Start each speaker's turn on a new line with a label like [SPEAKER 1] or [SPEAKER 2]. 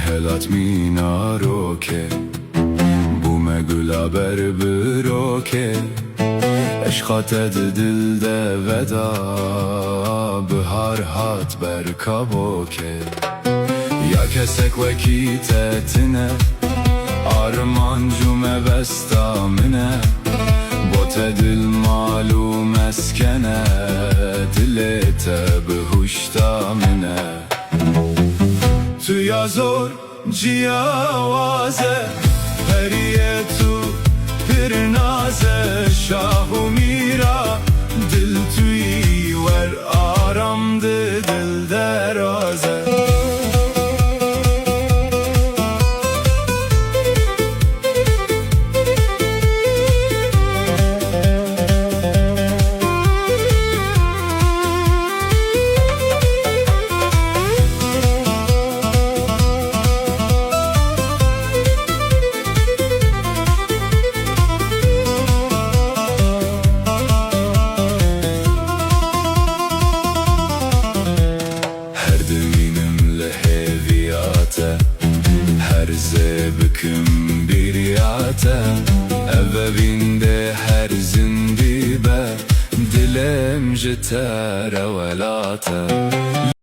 [SPEAKER 1] هلات مینارو که بوم گلا بربرو که عشقات دل ده ودا بهار هات برکابو که یا کسک وکی تتنه آرمان جمع بستا منه بوت دل مالو مسکنه دلت بهشتا منه تو یا زور جیاوازه پریه تو پرنازه شاه و میرا دل توی ور آرام ده دل درازه her zebküm bir yate evvinde her zindibe dilem jeter velate